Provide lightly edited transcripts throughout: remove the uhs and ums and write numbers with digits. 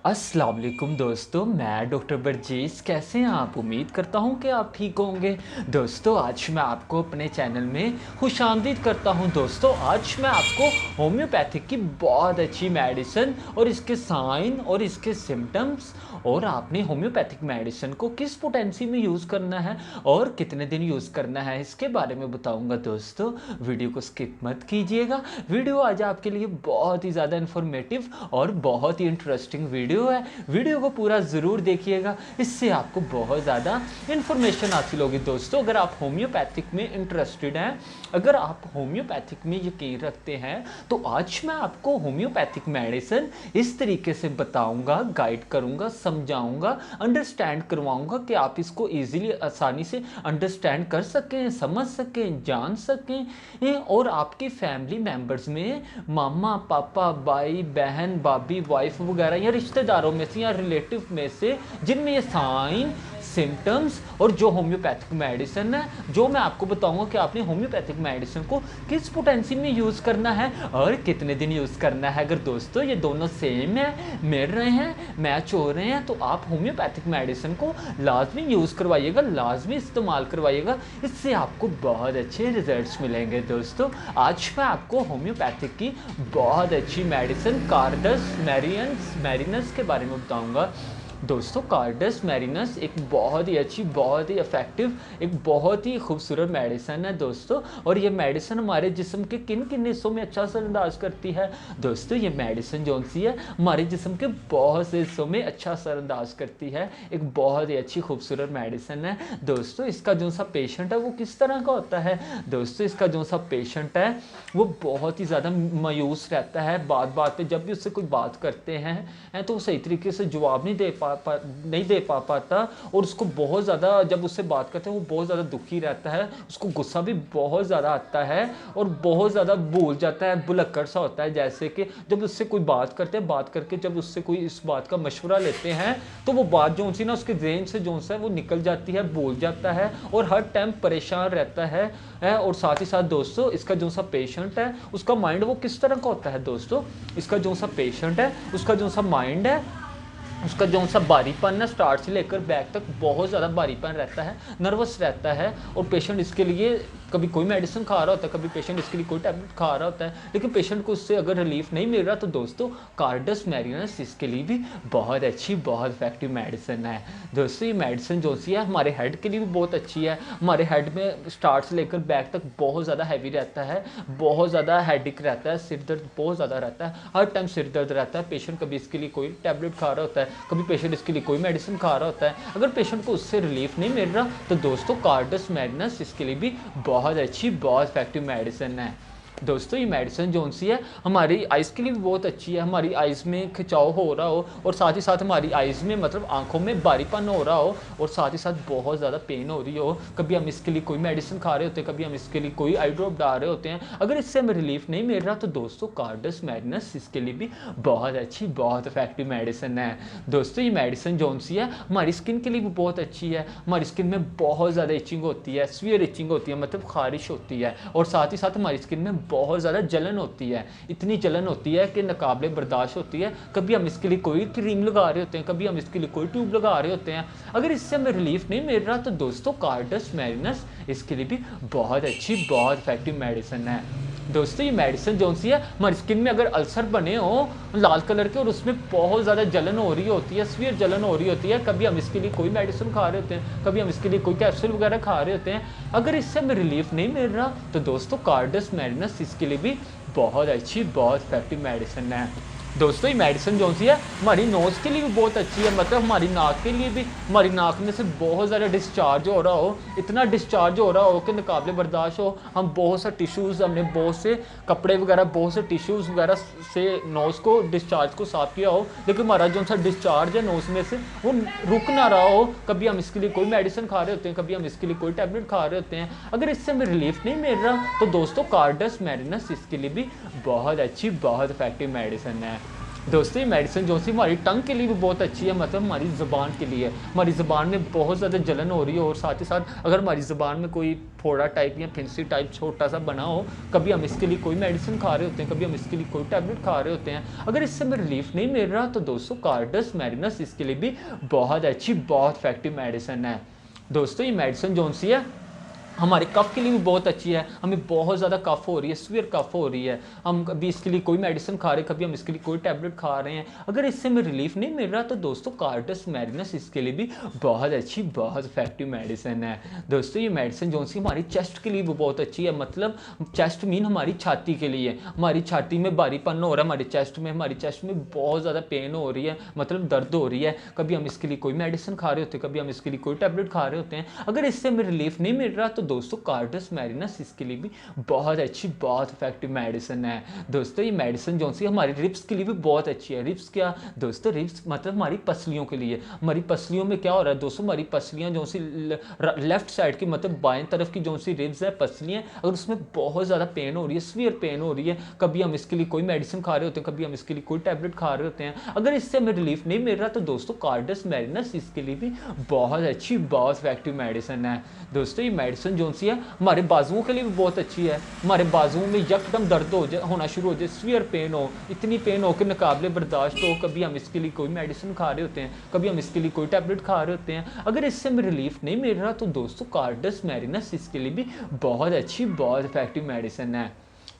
अस्सलाम वालेकुम दोस्तों, मैं डॉक्टर बरजेस। कैसे हैं आप? उम्मीद करता हूं कि आप ठीक होंगे। दोस्तों, आज मैं आपको अपने चैनल में खुशामदीद करता हूं। दोस्तों, आज मैं आपको होम्योपैथिक की बहुत अच्छी मेडिसिन और इसके साइन और इसके सिम्टम्स और आपने होम्योपैथिक मेडिसिन को किस पोटेंसी में यूज़ करना है और कितने दिन यूज़ करना है, इसके बारे में बताऊँगा। दोस्तों, वीडियो को स्किप मत कीजिएगा। वीडियो आज आपके लिए बहुत ही ज़्यादा इन्फॉर्मेटिव और बहुत ही इंटरेस्टिंग वीडियो है। वीडियो को पूरा ज़रूर देखिएगा, इससे आपको बहुत ज़्यादा इन्फॉर्मेशन हासिल होगी। दोस्तों, अगर आप होम्योपैथिक में इंटरेस्टेड हैं, अगर आप होम्योपैथिक में यकीन रखते हैं, तो आज मैं आपको होम्योपैथिक मेडिसिन इस तरीके से बताऊंगा, गाइड करूंगा, समझाऊंगा, अंडरस्टैंड करवाऊंगा कि आप इसको ईजिली आसानी से अंडरस्टैंड कर सकें, समझ सकें, जान सकें और आपकी फैमिली मेम्बर्स में मामा, पापा, भाई, बहन, भाभी, वाइफ वगैरह या रिश्तेदारों में से या रिलेटिव में से जिनमें ये साइन, सिम्टम्स और जो होम्योपैथिक मेडिसिन है, जो मैं आपको बताऊंगा कि आपने होम्योपैथिक मेडिसिन को किस पोटेंसी में यूज़ करना है और कितने दिन यूज़ करना है। अगर दोस्तों ये दोनों सेम है, मिल रहे हैं, मैच हो रहे हैं, तो आप होम्योपैथिक मेडिसिन को लाजमी यूज़ करवाइएगा, लाजमी इस्तेमाल करवाइएगा। इससे आपको बहुत अच्छे रिजल्ट्स मिलेंगे। दोस्तों, आज मैं आपको होम्योपैथिक की बहुत अच्छी मेडिसिन कार्डस मैरिनस के बारे में बताऊंगा। दोस्तों, कार्डस मैरिनस एक बहुत ही अच्छी, बहुत ही इफ़ेक्टिव, एक बहुत ही खूबसूरत मेडिसिन है दोस्तों। और ये मेडिसिन हमारे जिस्म के किन किन हिस्सों में अच्छा असरअंदाज करती है। दोस्तों, ये मेडिसिन जो सी है हमारे जिस्म के बहुत से हिस्सों में अच्छा असरअंदाज करती है। एक बहुत ही अच्छी खूबसूरत मेडिसिन है। दोस्तों, इसका जो सा पेशेंट है वो किस तरह का होता है? दोस्तों, इसका जो सा पेशेंट है वो बहुत ही ज़्यादा मायूस रहता है। बात बात पे जब भी उससे कोई बात करते हैं तो वो सही तरीके से जवाब नहीं दे पाता और उसको बहुत ज़्यादा, जब उससे बात करते हैं वो बहुत ज़्यादा दुखी रहता है, उसको गुस्सा भी बहुत ज़्यादा आता है और बहुत ज़्यादा भूल जाता है, भुलक्कड़ सा होता है। जैसे कि जब उससे कोई बात करते हैं, बात करके जब उससे कोई इस बात का मशवरा लेते हैं तो वो बात जो सी ना उसके ज़हन से जो सा है वो निकल जाती है, भूल जाता है और हर टाइम परेशान रहता है। और साथ ही साथ दोस्तों, इसका जो सा पेशेंट है उसका माइंड वो किस तरह का होता है? दोस्तों, इसका जो सा पेशेंट है उसका जो सा माइंड है, उसका जो सा भारीपन है, स्टार्ट से लेकर बैक तक बहुत ज़्यादा भारीपन रहता है, नर्वस रहता है। और पेशेंट इसके लिए कभी कोई मेडिसिन खा रहा होता है, कभी पेशेंट इसके लिए कोई टैबलेट खा रहा होता है, लेकिन पेशेंट को उससे अगर रिलीफ नहीं मिल रहा तो दोस्तों कार्डस मैरिनस इसके लिए भी बहुत अच्छी, बहुत इफेक्टिव मेडिसिन है। दोस्तों, ये मेडिसिन जो सी है हमारे हेड के लिए भी बहुत अच्छी है। हमारे हेड में स्टार्ट से लेकर बैक तक बहुत ज़्यादा हैवी रहता है, बहुत ज़्यादा हेडिक रहता है, सिर दर्द बहुत ज़्यादा रहता है, हर टाइम सिर दर्द रहता है। पेशेंट कभी इसके लिए कोई टैबलेट खा रहा होता है, कभी पेशेंट इसके लिए कोई मेडिसिन खा रहा होता है। अगर पेशेंट को उससे रिलीफ नहीं मिल रहा तो दोस्तों कार्डस मैरिनस इसके लिए भी बहुत अच्छी, बहुत इफेक्टिव मेडिसिन है। दोस्तों, ये मेडिसिन जो सी है हमारी आइज़ के लिए भी बहुत अच्छी है। हमारी आइज़ में खिंचाव हो रहा हो और साथ ही साथ हमारी आइज़ में मतलब आंखों में भारीपन हो रहा हो और साथ ही साथ बहुत ज़्यादा पेन हो रही हो, कभी हम इसके लिए कोई मेडिसिन खा रहे होते हैं, कभी हम इसके लिए कोई आई ड्रॉप डाल रहे होते हैं, अगर इससे हमें रिलीफ नहीं मिल रहा तो दोस्तों कार्डस मैरिनस इसके लिए भी बहुत अच्छी, बहुत इफेक्टिव मेडिसिन है। दोस्तों, ये मेडिसिन जो सी है हमारी स्किन के लिए भी बहुत अच्छी है। हमारी स्किन में बहुत ज़्यादा इचिंग होती है, सीवियर इचिंग होती है, मतलब खारिश होती है और साथ ही साथ हमारी स्किन में बहुत ज़्यादा जलन होती है। इतनी जलन होती है कि नाकाबिले बर्दाश्त होती है। कभी हम इसके लिए कोई क्रीम लगा रहे होते हैं, कभी हम इसके लिए कोई ट्यूब लगा रहे होते हैं, अगर इससे हमें रिलीफ नहीं मिल रहा तो दोस्तों कार्डस मैरिनस इसके लिए भी बहुत अच्छी, बहुत इफेक्टिव मेडिसिन है। दोस्तों, ये मेडिसिन जो सी है हमारी स्किन में अगर अल्सर बने हो लाल कलर के और उसमें बहुत ज़्यादा जलन हो रही होती है, सीवियर जलन हो रही होती है, कभी हम इसके लिए कोई मेडिसिन खा रहे होते हैं, कभी हम इसके लिए कोई कैप्सूल वगैरह खा रहे होते हैं, अगर इससे हमें रिलीफ नहीं मिल रहा तो दोस्तों कार्डस मैरिनस इसके लिए भी बहुत अच्छी, बहुत इफेक्टिव मेडिसिन है। दोस्तों, ये मेडिसिन जो सी है हमारी नोज़ के लिए भी बहुत अच्छी है, मतलब हमारी नाक के लिए भी। हमारी नाक में से बहुत ज़्यादा डिस्चार्ज हो रहा हो, इतना डिस्चार्ज हो रहा हो कि नाकाबिले बर्दाश्त हो, हम बहुत सा टिश्यूज़, हमने बहुत से कपड़े वगैरह, बहुत से टिश्यूज़ वगैरह से नोज़ को, डिस्चार्ज को साफ़ किया हो, लेकिन हमारा जो सा डिस्चार्ज है नोज़ में से वो रुक ना रहा हो, कभी हम इसके लिए कोई मेडिसिन खा रहे होते हैं, कभी हम इसके लिए कोई टैबलेट खा रहे होते हैं, अगर इससे हमें रिलीफ नहीं मिल रहा तो दोस्तों कार्डस मैरिनस इसके लिए भी बहुत अच्छी, बहुत इफेक्टिव मेडिसिन है। दोस्तों ये मेडिसिन जो सी हमारी टंग के लिए भी बहुत अच्छी है, मतलब हमारी ज़ुबान के लिए। हमारी ज़ुबान में बहुत ज़्यादा जलन हो रही है और साथ ही साथ अगर हमारी ज़ुबान में कोई फोड़ा टाइप या फिंसी टाइप छोटा सा बना हो, कभी हम इसके लिए कोई मेडिसिन खा रहे होते हैं, कभी हम इसके लिए कोई टैबलेट खा रहे होते हैं, अगर इससे हमें रिलीफ नहीं मिल रहा तो दोस्तों कार्डस मैरिनस इसके लिए भी बहुत अच्छी, बहुत इफेक्टिव मेडिसिन है। दोस्तों ये मेडिसिन जो सी है हमारे कफ़ के लिए भी बहुत अच्छी है। हमें बहुत ज़्यादा कफ़ हो रही है, सीवियर कफ़ हो रही है, हम कभी इसके लिए कोई मेडिसिन खा रहे हैं, कभी हम इसके लिए कोई टैबलेट खा रहे हैं, अगर इससे हमें रिलीफ नहीं मिल रहा तो दोस्तों कार्डस मैरिनस इसके लिए भी बहुत अच्छी, बहुत इफेक्टिव मेडिसिन है। दोस्तों ये मेडिसिन जो सी हमारी चेस्ट के लिए भी बहुत अच्छी है, मतलब चेस्ट मीन हमारी छाती के लिए। हमारी छाती में भारीपन हो रहा है, हमारी चेस्ट में बहुत ज़्यादा पेन हो रही है, मतलब दर्द हो रही है, कभी हम इसके लिए कोई मेडिसिन खा रहे होते हैं, कभी हम इसके लिए कोई टैबलेट खा रहे होते हैं, अगर इससे हमें रिलीफ नहीं मिल रहा तो दोस्तों कार्डस मैरिनस इसके लिए भी बहुत अच्छी, बहुत इफेक्टिव मेडिसिन है। दोस्तों ये मेडिसिन जो सी हमारी रिब्स के लिए भी बहुत अच्छी है। रिब्स क्या दोस्तों, रिब्स मतलब हमारी पसलियों के लिए। हमारी पसलियों में क्या हो रहा है दोस्तों, हमारी पसलियां जो सी लेफ्ट साइड की मतलब बाएं तरफ की जो सी रिब्स है, पसलियां, अगर उसमें बहुत ज़्यादा पेन हो रही है, सीवियर पेन हो रही है, कभी हम इसके लिए कोई मेडिसिन खा रहे होते हैं, कभी हम इसके लिए कोई टैबलेट खा रहे होते हैं, अगर इससे हमें रिलीफ नहीं मिल रहा तो दोस्तों कार्डस मैरिनस इसके लिए भी बहुत अच्छी, बहुत इफेक्टिव मेडिसिन है। दोस्तों ये मेडिसिन जो सी है हमारे बाजुओं के लिए भी बहुत अच्छी है। हमारे बाजुओं में यकदम दर्द होना शुरू हो जाए, सीवियर पेन हो, इतनी पेन हो कि नाकाबिले बर्दाश्त हो, कभी हम इसके लिए कोई मेडिसिन खा रहे होते हैं, कभी हम इसके लिए कोई टैबलेट खा रहे होते हैं, अगर इससे हमें रिलीफ नहीं मिल रहा तो दोस्तों कार्डस मैरिनस इसके लिए भी बहुत अच्छी, बहुत इफेक्टिव मेडिसिन है।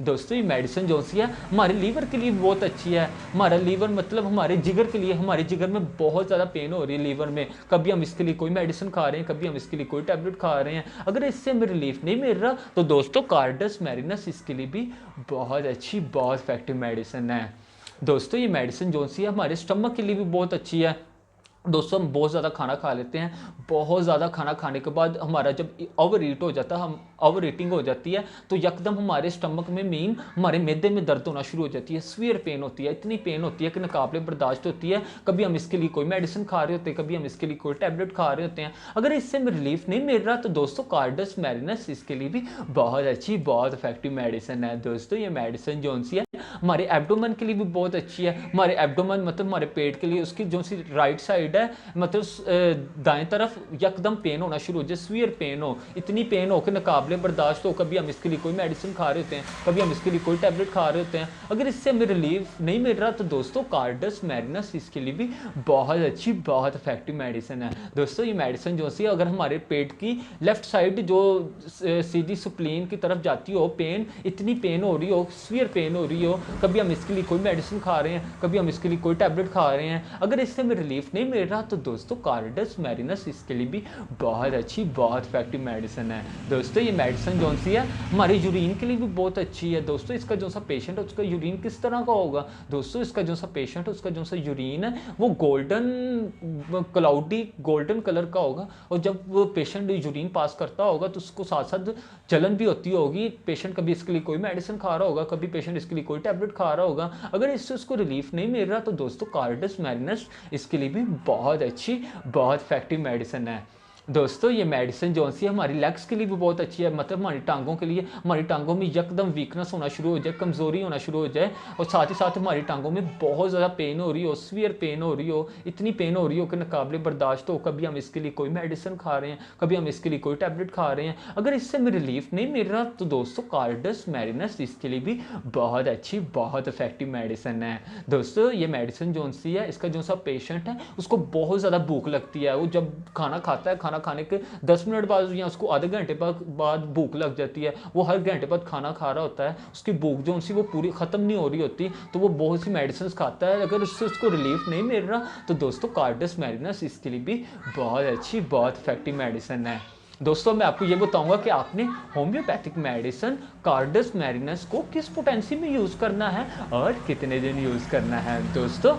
दोस्तों ये मेडिसिन जो सी है हमारे लीवर के लिए बहुत अच्छी है। हमारा लीवर मतलब हमारे जिगर के लिए, हमारे जिगर में बहुत ज़्यादा पेन हो रही है लीवर में, कभी हम इसके लिए कोई मेडिसिन खा रहे हैं, कभी हम इसके लिए कोई टैबलेट खा रहे हैं, अगर इससे हमें रिलीफ नहीं मिल रहा तो दोस्तों कार्डस मैरिनस इसके लिए भी बहुत अच्छी, बहुत इफेक्टिव मेडिसिन है। दोस्तों ये मेडिसिन जो सी है हमारे स्टमक के लिए भी बहुत अच्छी है। दोस्तों हम बहुत ज़्यादा खाना खा लेते हैं, बहुत ज़्यादा खाना खाने के बाद हमारा जब ओवर ईट हो जाता है, हम ओवर ईटिंग हो जाती है तो यकदम हमारे स्टमक में मीन हमारे मैदे में दर्द होना शुरू हो जाती है, सीवियर पेन होती है, इतनी पेन होती है कि नाकाबिले बर्दाश्त होती है, कभी हम इसके लिए कोई मेडिसिन खा रहे होते हैं, कभी हम इसके लिए कोई टैबलेट खा रहे होते हैं, अगर इससे हमें रिलीफ नहीं मिल रहा तो दोस्तों कार्डस मैरिनस इसके लिए भी बहुत अच्छी, बहुत इफेक्टिव मेडिसिन है। दोस्तों ये मेडिसिन जो सी है हमारे एब्डोमेन के लिए भी बहुत अच्छी है। हमारे एब्डोमेन मतलब हमारे पेट के लिए, उसकी जो सी राइट साइड है मतलब दाएं तरफ यकदम पेन होना शुरू हो जाए, सीवियर पेन हो, इतनी पेन हो कि नाकाबिले बर्दाश्त हो, कभी हम इसके लिए कोई मेडिसिन खा रहे होते हैं, कभी हम इसके लिए कोई टैबलेट खा रहे होते हैं, अगर इससे हमें रिलीफ नहीं मिल रहा तो दोस्तों कार्डस मैरिनस इसके लिए भी बहुत अच्छी, बहुत इफेक्टिव मेडिसिन है। दोस्तों ये मेडिसिन जो सी अगर हमारे पेट की लेफ्ट साइड जो सीधी सुप्लीन की तरफ जाती हो, पेन, इतनी पेन हो रही हो, सीवियर पेन हो रही हो, कभी हम इसके लिए कोई मेडिसिन खा रहे हैं, कभी हम इसके लिए कोई टैबलेट खा रहे हैं, अगर इससे हमें रिलीफ नहीं मिल रहा तो दोस्तों कार्डस मैरिनस इसके लिए भी बहुत अच्छी, बहुत इफेक्टिव मेडिसिन है। दोस्तों ये मेडिसिन जो सी है हमारे यूरिन के लिए भी बहुत अच्छी है। दोस्तों इसका जो सा पेशेंट है उसका यूरिन किस तरह का होगा, दोस्तों इसका जो सा पेशेंट है उसका जो सा यूरिन है वो गोल्डन क्लाउडी गोल्डन कलर का होगा, और जब वो पेशेंट यूरिन पास करता होगा तो उसको साथ साथ जलन भी होती होगी। पेशेंट कभी इसके लिए कोई मेडिसिन खा रहा होगा, कभी पेशेंट इसके लिए कोई टैबलेट खा रहा होगा, अगर इससे उसको रिलीफ नहीं मिल रहा तो दोस्तों कार्डस मैरिनस इसके लिए भी बहुत अच्छी, बहुत इफेक्टिव मेडिसिन है। दोस्तों ये मेडिसिन जो सी हमारी लेग्स के लिए भी बहुत अच्छी है, मतलब हमारी टांगों के लिए, हमारी टांगों में यकदम वीकनेस होना शुरू हो जाए, कमज़ोरी होना शुरू हो जाए, और साथ ही साथ हमारी टांगों में बहुत ज़्यादा पेन हो रही हो, सीवियर पेन हो रही हो, इतनी पेन हो रही हो कि नाकाबिले बर्दाश्त हो, कभी हम इसके लिए कोई मेडिसिन खा रहे हैं, कभी हम इसके लिए कोई टैबलेट खा रहे हैं, अगर इससे हमें रिलीफ नहीं मिल रहा तो दोस्तों कार्डस मैरिनस इसके लिए भी बहुत अच्छी, बहुत इफेक्टिव मेडिसिन है। दोस्तों ये मेडिसिन जो सी है इसका जो सा पेशेंट है उसको बहुत ज़्यादा भूख लगती है, वो जब खाना खाता है, खाना खाने के 10 मिनट बाद या उसको आधे घंटे बाद भूख लग जाती है, वो हर घंटे बाद खाना खा रहा होता है, उसकी भूख जो सी वो पूरी ख़त्म नहीं हो रही होती, तो वो बहुत सी मेडिसिन खाता है, अगर उससे उसको रिलीफ नहीं मिल रहा तो दोस्तों कार्डस मैरिनस इसके लिए भी बहुत अच्छी, बहुत इफेक्टिव मेडिसिन है। दोस्तों मैं आपको ये बताऊंगा कि आपने होम्योपैथिक मेडिसिन कार्डस मैरिनस को किस पोटेंसी में यूज़ करना है और कितने दिन यूज़ करना है। दोस्तों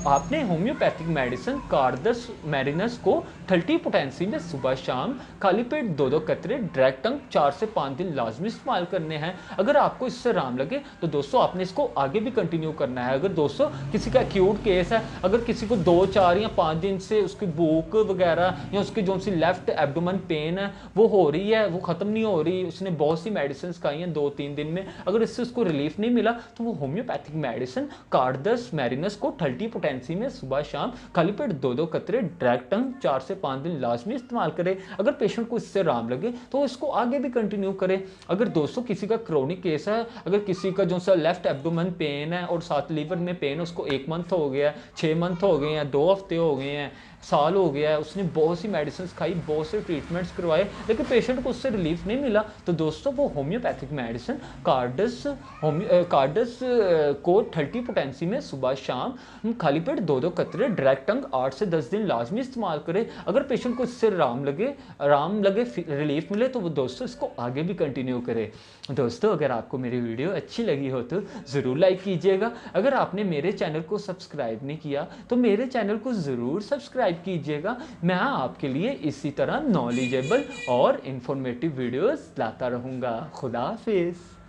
आपने होम्योपैथिक मेडिसिन कार्डस मैरिनस को 30 पोटेंसी में सुबह शाम खाली पेट 2-2 कतरे डायरेक्ट टंग 4 से 5 दिन लाजमी इस्तेमाल करने हैं। अगर आपको इससे आराम लगे तो दोस्तों आपने इसको आगे भी कंटिन्यू करना है। अगर दोस्तों किसी का एक्यूट केस है, अगर किसी को 2, 4 या 5 दिन से उसकी भूख वगैरह या उसकी जो सी लेफ्ट एब्डोमेन पेन है वो हो रही है, वो खत्म नहीं हो रही, उसने बहुत सी मेडिसिन खाई हैं 2-3 दिन में, अगर इससे उसको रिलीफ नहीं मिला तो वो होम्योपैथिक मेडिसिन कार्डस मैरिनस को 30 पोटेंसी में सुबह शाम खाली पेट 2-2 कतरे डायरेक्ट टंग 4 से 5 दिन लाजमी इस्तेमाल करें। अगर पेशेंट को इससे आराम लगे तो इसको आगे भी कंटिन्यू करें। अगर दोस्तों किसी का क्रोनिक केस है, अगर किसी का जो सा लेफ्ट एब्डोमेन पेन है और साथ लीवर में पेन, उसको 1 मंथ हो गया, 6 मंथ हो गए हैं, 2 हफ्ते हो गए हैं, साल हो गया है, उसने बहुत सी मेडिसिन खाई, बहुत से ट्रीटमेंट्स करवाए, लेकिन पेशेंट को उससे रिलीफ नहीं मिला, तो दोस्तों वो होम्योपैथिक मेडिसिन कार्डस को 30 पोटेंसी में सुबह शाम खाली पेट 2-2 कतरे डायरेक्ट टंग 8 से 10 दिन लाजमी इस्तेमाल करें। अगर पेशेंट को इससे आराम लगे रिलीफ मिले तो वो दोस्तों इसको आगे भी कंटिन्यू करें। दोस्तों अगर आपको मेरी वीडियो अच्छी लगी हो तो ज़रूर लाइक कीजिएगा। अगर आपने मेरे चैनल को सब्सक्राइब नहीं किया तो मेरे चैनल को ज़रूर सब्सक्राइब कीजिएगा। मैं आपके लिए इसी तरह नॉलेजेबल और इंफॉर्मेटिव वीडियोस लाता रहूँगा। खुदा हाफिज़।